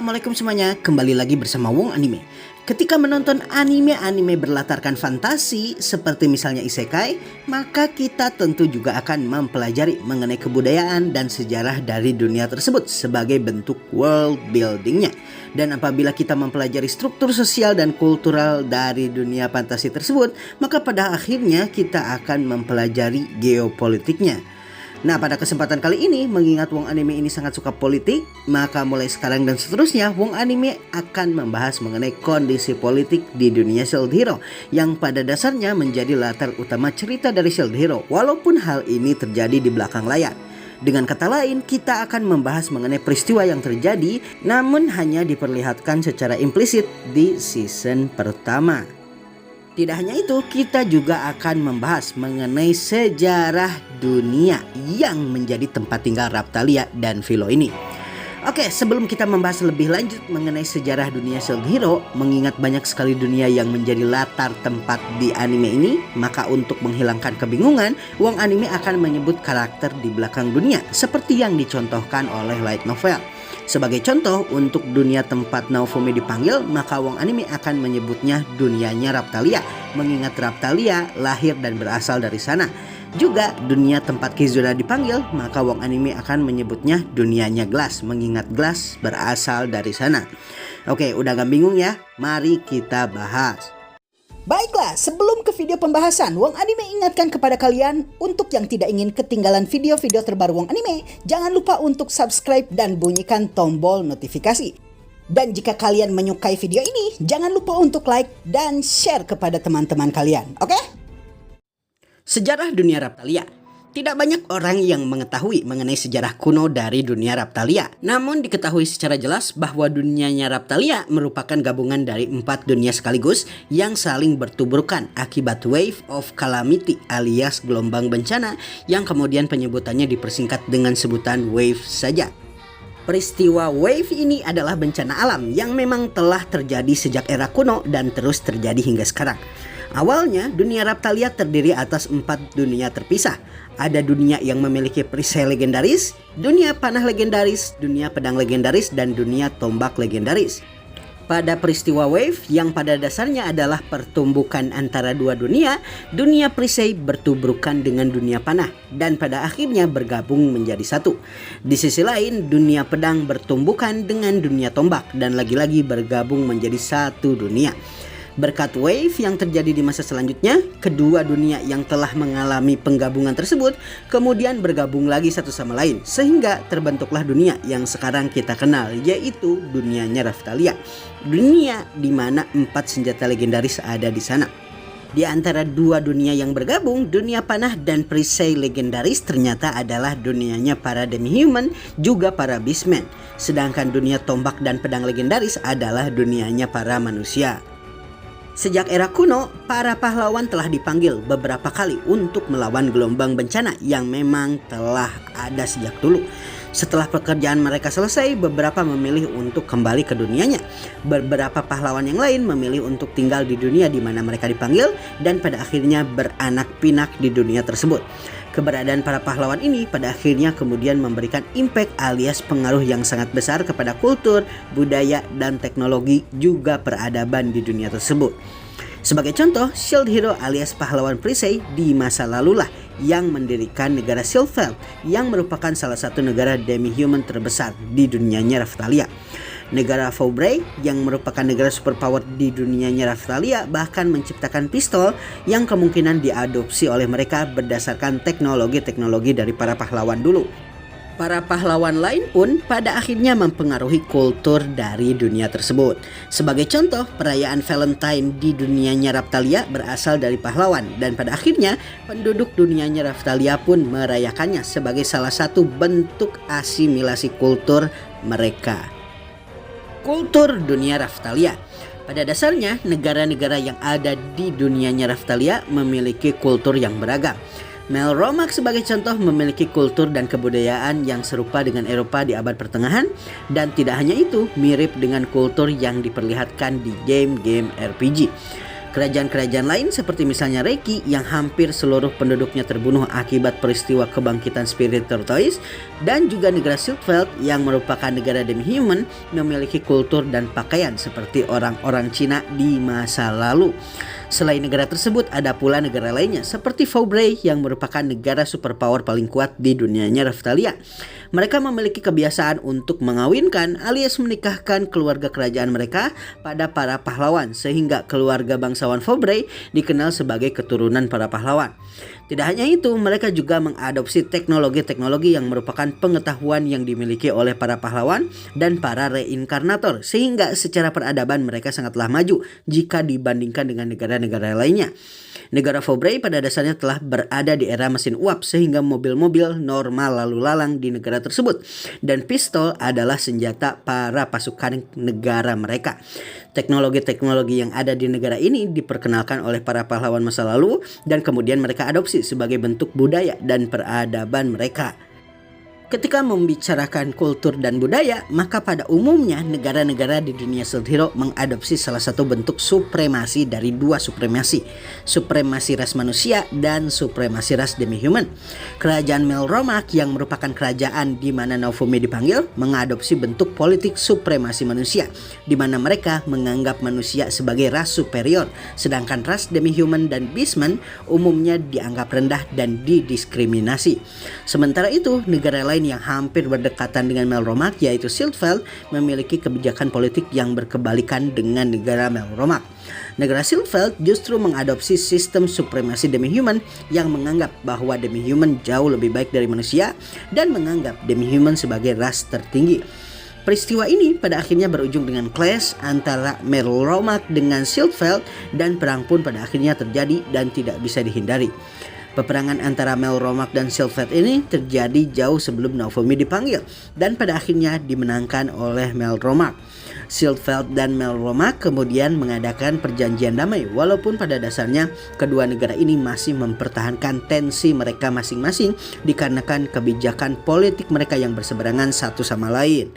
Assalamualaikum semuanya, kembali lagi bersama Wong Anime. Ketika menonton anime berlatarkan fantasi seperti misalnya isekai, maka kita tentu juga akan mempelajari mengenai kebudayaan dan sejarah dari dunia tersebut sebagai bentuk world buildingnya. Dan apabila kita mempelajari struktur sosial dan kultural dari dunia fantasi tersebut, maka pada akhirnya kita akan mempelajari geopolitiknya. Nah, pada kesempatan kali ini, mengingat Wong Anime ini sangat suka politik, maka mulai sekarang dan seterusnya Wong Anime akan membahas mengenai kondisi politik di dunia Shield Hero yang pada dasarnya menjadi latar utama cerita dari Shield Hero, walaupun hal ini terjadi di belakang layar. Dengan kata lain, kita akan membahas mengenai peristiwa yang terjadi namun hanya diperlihatkan secara implisit di season pertama. Tidak hanya itu, kita juga akan membahas mengenai sejarah dunia yang menjadi tempat tinggal Raphtalia dan Philo ini. Oke, sebelum kita membahas lebih lanjut mengenai sejarah dunia Shield Hero, mengingat banyak sekali dunia yang menjadi latar tempat di anime ini, maka untuk menghilangkan kebingungan, Wong Anime akan menyebut karakter di belakang dunia seperti yang dicontohkan oleh light novel. Sebagai contoh, untuk dunia tempat Naofumi dipanggil, maka Wong Anime akan menyebutnya dunianya Raphtalia, mengingat Raphtalia lahir dan berasal dari sana. Juga dunia tempat Kizuna dipanggil, maka Wong Anime akan menyebutnya dunianya Glass, mengingat Glass berasal dari sana. Oke, udah gak bingung ya? Mari kita bahas. Baiklah, sebelum ke video pembahasan, Wong Anime ingatkan kepada kalian untuk yang tidak ingin ketinggalan video-video terbaru Wong Anime, jangan lupa untuk subscribe dan bunyikan tombol notifikasi. Dan jika kalian menyukai video ini, jangan lupa untuk like dan share kepada teman-teman kalian, oke? Sejarah dunia Raphtalia. Tidak banyak orang yang mengetahui mengenai sejarah kuno dari dunia Raphtalia. Namun diketahui secara jelas bahwa dunianya Raphtalia merupakan gabungan dari 4 dunia sekaligus yang saling bertubrukan akibat Wave of Calamity alias gelombang bencana yang kemudian penyebutannya dipersingkat dengan sebutan Wave saja. Peristiwa Wave ini adalah bencana alam yang memang telah terjadi sejak era kuno dan terus terjadi hingga sekarang. Awalnya dunia Raphtalia terdiri atas 4 dunia terpisah. Ada dunia yang memiliki perisai legendaris, dunia panah legendaris, dunia pedang legendaris, dan dunia tombak legendaris. Pada peristiwa Wave yang pada dasarnya adalah pertumbukan antara dua dunia, dunia perisai bertubrukan dengan dunia panah dan pada akhirnya bergabung menjadi satu. Di sisi lain, dunia pedang bertumbukan dengan dunia tombak dan lagi-lagi bergabung menjadi satu dunia. Berkat Wave yang terjadi di masa selanjutnya, kedua dunia yang telah mengalami penggabungan tersebut kemudian bergabung lagi satu sama lain sehingga terbentuklah dunia yang sekarang kita kenal, yaitu dunianya Raphtalia. Dunia di mana 4 senjata legendaris ada di sana. Di antara dua dunia yang bergabung, dunia panah dan perisai legendaris ternyata adalah dunianya para demi-human juga para beastmen. Sedangkan dunia tombak dan pedang legendaris adalah dunianya para manusia. Sejak era kuno, para pahlawan telah dipanggil beberapa kali untuk melawan gelombang bencana yang memang telah ada sejak dulu. Setelah pekerjaan mereka selesai, beberapa memilih untuk kembali ke dunianya. Beberapa pahlawan yang lain memilih untuk tinggal di dunia di mana mereka dipanggil dan pada akhirnya beranak pinak di dunia tersebut. Keberadaan para pahlawan ini pada akhirnya kemudian memberikan impact alias pengaruh yang sangat besar kepada kultur, budaya, dan teknologi juga peradaban di dunia tersebut. Sebagai contoh, Shield Hero alias pahlawan perisai di masa lalulah yang mendirikan negara Shieldfell yang merupakan salah satu negara demi-human terbesar di dunianya Raphtalia. Negara Faubrae yang merupakan negara superpower di dunianya Raphtalia bahkan menciptakan pistol yang kemungkinan diadopsi oleh mereka berdasarkan teknologi-teknologi dari para pahlawan dulu. Para pahlawan lain pun pada akhirnya mempengaruhi kultur dari dunia tersebut. Sebagai contoh, perayaan Valentine di dunianya Raphtalia berasal dari pahlawan dan pada akhirnya penduduk dunianya Raphtalia pun merayakannya sebagai salah satu bentuk asimilasi kultur mereka. Kultur dunia Raphtalia. Pada dasarnya, negara-negara yang ada di dunianya Raphtalia memiliki kultur yang beragam. Melromak sebagai contoh memiliki kultur dan kebudayaan yang serupa dengan Eropa di abad pertengahan dan tidak hanya itu, mirip dengan kultur yang diperlihatkan di game-game RPG. Kerajaan-kerajaan lain seperti misalnya Reiki yang hampir seluruh penduduknya terbunuh akibat peristiwa kebangkitan spirit tortoise, dan juga negara Silkveld yang merupakan negara demi-human memiliki kultur dan pakaian seperti orang-orang Cina di masa lalu. Selain negara tersebut, ada pula negara lainnya seperti Vobrae yang merupakan negara superpower paling kuat di dunianya Raftalia. Mereka memiliki kebiasaan untuk mengawinkan alias menikahkan keluarga kerajaan mereka pada para pahlawan, sehingga keluarga bangsawan Vobrae dikenal sebagai keturunan para pahlawan. Tidak hanya itu, mereka juga mengadopsi teknologi-teknologi yang merupakan pengetahuan yang dimiliki oleh para pahlawan dan para reinkarnator, sehingga secara peradaban mereka sangatlah maju jika dibandingkan dengan negara-negara lainnya. Negara Vobrae pada dasarnya telah berada di era mesin uap, sehingga mobil-mobil normal lalu lalang di negara tersebut, dan pistol adalah senjata para pasukan negara mereka. Teknologi-teknologi yang ada di negara ini diperkenalkan oleh para pahlawan masa lalu dan kemudian mereka adopsi sebagai bentuk budaya dan peradaban mereka. Ketika membicarakan kultur dan budaya, maka pada umumnya negara-negara di dunia Shield Hero mengadopsi salah satu bentuk supremasi dari dua supremasi ras manusia dan supremasi ras demi-human. Kerajaan Melromak yang merupakan kerajaan di mana Naofumi dipanggil mengadopsi bentuk politik supremasi manusia, di mana mereka menganggap manusia sebagai ras superior, sedangkan ras demi-human dan beastmen umumnya dianggap rendah dan didiskriminasi. Sementara itu, negara lain yang hampir berdekatan dengan Melromak yaitu Silkveld memiliki kebijakan politik yang berkebalikan dengan negara Melromak. Negara Silkveld justru mengadopsi sistem supremasi demi-human yang menganggap bahwa demi-human jauh lebih baik dari manusia dan menganggap demi-human sebagai ras tertinggi. Peristiwa ini pada akhirnya berujung dengan clash antara Melromak dengan Silkveld, dan perang pun pada akhirnya terjadi dan tidak bisa dihindari. Peperangan antara Melromak dan Silkveld ini terjadi jauh sebelum Naofumi dipanggil dan pada akhirnya dimenangkan oleh Melromak. Silkveld dan Melromak kemudian mengadakan perjanjian damai, walaupun pada dasarnya kedua negara ini masih mempertahankan tensi mereka masing-masing dikarenakan kebijakan politik mereka yang berseberangan satu sama lain.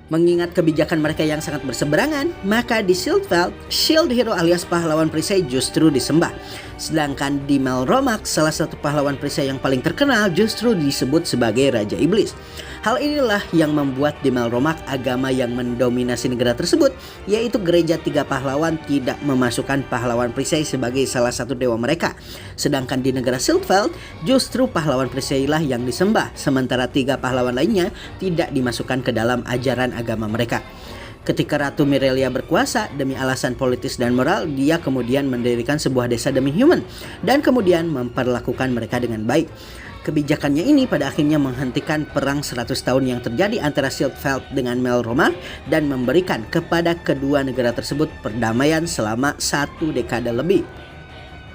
Mengingat kebijakan mereka yang sangat berseberangan, maka di Silkveld, Shield Hero alias pahlawan perisai justru disembah. Sedangkan di Melromak, salah satu pahlawan perisai yang paling terkenal justru disebut sebagai Raja Iblis. Hal inilah yang membuat di Melromak agama yang mendominasi negara tersebut, yaitu gereja tiga pahlawan, tidak memasukkan pahlawan perisai sebagai salah satu dewa mereka. Sedangkan di negara Silkveld, justru pahlawan perisailah yang disembah, sementara tiga pahlawan lainnya tidak dimasukkan ke dalam ajaran agama mereka. Ketika Ratu Mirelia berkuasa demi alasan politis dan moral, dia kemudian mendirikan sebuah desa demi-human dan kemudian memperlakukan mereka dengan baik. Kebijakannya ini pada akhirnya menghentikan perang 100 tahun yang terjadi antara Silkveld dengan Melromak dan memberikan kepada kedua negara tersebut perdamaian selama 1 dekade lebih.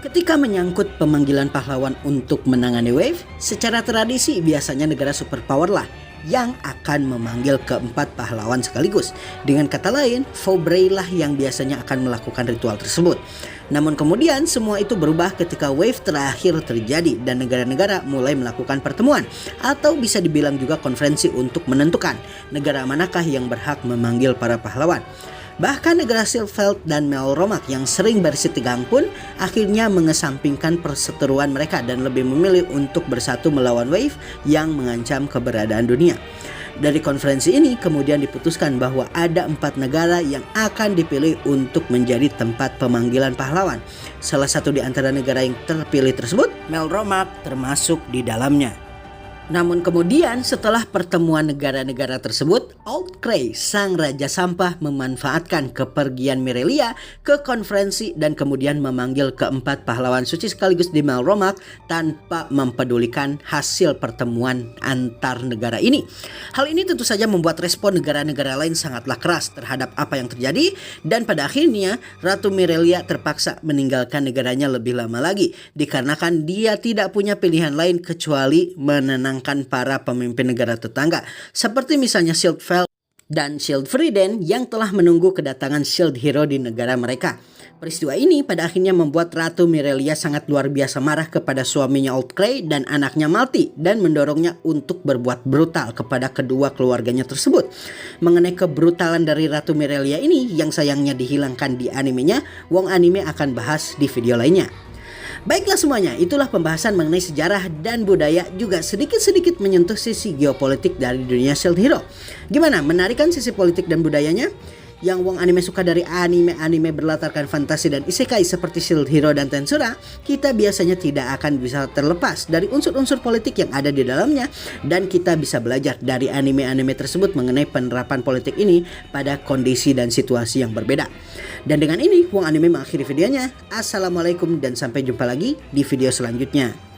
Ketika menyangkut pemanggilan pahlawan untuk menangani Wave, secara tradisi biasanya negara superpower lah yang akan memanggil keempat pahlawan sekaligus. Dengan kata lain, Vobrae lah yang biasanya akan melakukan ritual tersebut. Namun kemudian semua itu berubah ketika wave terakhir terjadi dan negara-negara mulai melakukan pertemuan atau bisa dibilang juga konferensi untuk menentukan negara manakah yang berhak memanggil para pahlawan. Bahkan negara Silkveld dan Melromak yang sering berisi tegang pun akhirnya mengesampingkan perseteruan mereka dan lebih memilih untuk bersatu melawan Wave yang mengancam keberadaan dunia. Dari konferensi ini kemudian diputuskan bahwa ada 4 negara yang akan dipilih untuk menjadi tempat pemanggilan pahlawan. Salah satu di antara negara yang terpilih tersebut, Melromak termasuk di dalamnya. Namun kemudian setelah pertemuan negara-negara tersebut, Outcry, sang raja sampah, memanfaatkan kepergian Mirelia ke konferensi dan kemudian memanggil keempat pahlawan suci sekaligus di Melromak tanpa mempedulikan hasil pertemuan antar negara ini. Hal ini tentu saja membuat respon negara-negara lain sangatlah keras terhadap apa yang terjadi dan pada akhirnya Ratu Mirelia terpaksa meninggalkan negaranya lebih lama lagi dikarenakan dia tidak punya pilihan lain kecuali menenangkan para pemimpin negara tetangga seperti misalnya Silkveld dan Shield Frieden yang telah menunggu kedatangan Shield Hero di negara mereka. Peristiwa ini pada akhirnya membuat Ratu Mirelia sangat luar biasa marah kepada suaminya Old Grey dan anaknya Malty dan mendorongnya untuk berbuat brutal kepada kedua keluarganya tersebut. Mengenai kebrutalan dari Ratu Mirelia ini yang sayangnya dihilangkan di animenya, Wong Anime akan bahas di video lainnya. Baiklah semuanya, itulah pembahasan mengenai sejarah dan budaya, juga sedikit-sedikit menyentuh sisi geopolitik dari dunia Shield Hero. Gimana, menarik kan sisi politik dan budayanya? Yang Wong Anime suka dari anime-anime berlatarkan fantasi dan isekai seperti Shield Hero dan Tensura, kita biasanya tidak akan bisa terlepas dari unsur-unsur politik yang ada di dalamnya, dan kita bisa belajar dari anime-anime tersebut mengenai penerapan politik ini pada kondisi dan situasi yang berbeda. Dan dengan ini Wong Anime mengakhiri videonya. Assalamualaikum dan sampai jumpa lagi di video selanjutnya.